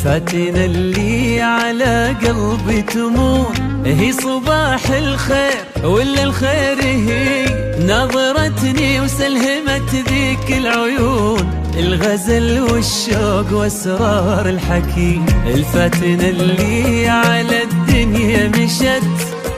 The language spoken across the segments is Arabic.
الفاتنة اللي على قلبي تمون هي صباح الخير ولا الخير هي نظرتني وسلهمت ذيك العيون الغزل والشوق واسرار الحكي. الفاتنة اللي على الدنيا مشت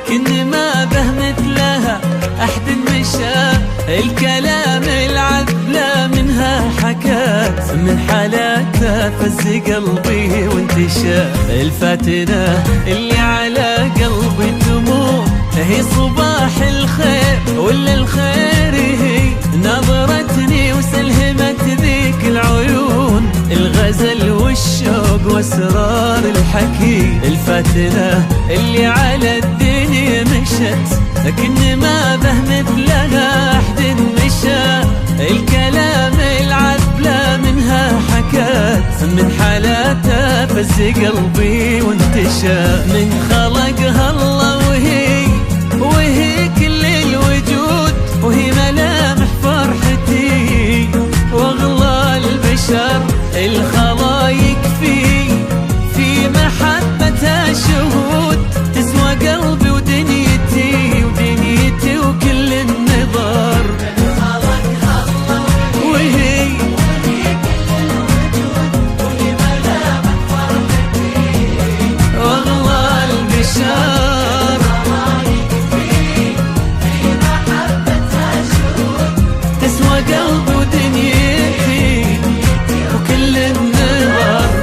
كن ما به مثلها أحد مشى الكلام العذب لا منها حكات من حالاتها فز قلبي وانتشى. الفاتنة اللي على قلبي تموت هي صباح الخير ولا الخير هي نظرتني وسلهمت ذيك العيون الغزل والشوق واسرار الحكي. الفاتنة اللي على الدنيا مشت لكن ما به مثلها أحد مشى الكلام العذب لا منها حكات من حالاتها فز قلبي وانتشى. من خلقها الله وهي كل الوجود وهي ملامح فرحتي واغلى البشر الخلايق في محبتها شهود تسوى قلبي ودنيتي وكل النظر. وهي واغلى البشر قلبي ودنيتي وكل النظر.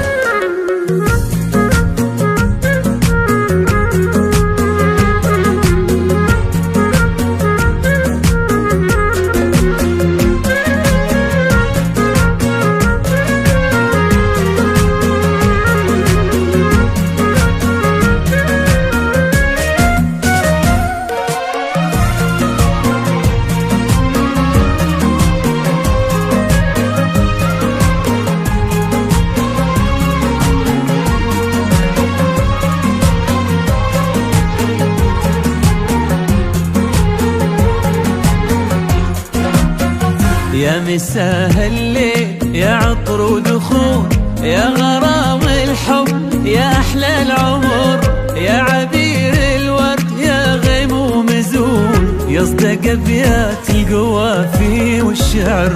يا مساء الليل يا عطر ودخول يا غرام الحب يا أحلى العمر يا عبير الورد يا غيم ومزول يصدق أبيات القوافي والشعر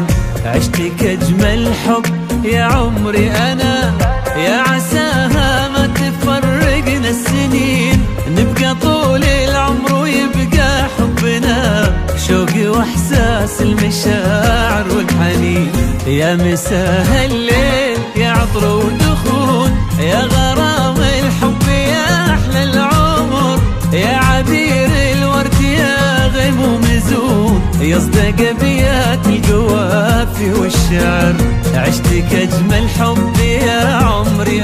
عشتك أجمل حب يا عمري أنا يا عساها ما تفرقنا السنين نبقى طول العمر ويبقى حبنا شوقي واحساس المشاعر والحنين. يا مساء الليل يا عطر ودخول يا غرام الحب يا احلى العمر يا عبير الورد يا غيم ومزون يصدق ابيات القوافي والشعر عشتك اجمل حب يا عمري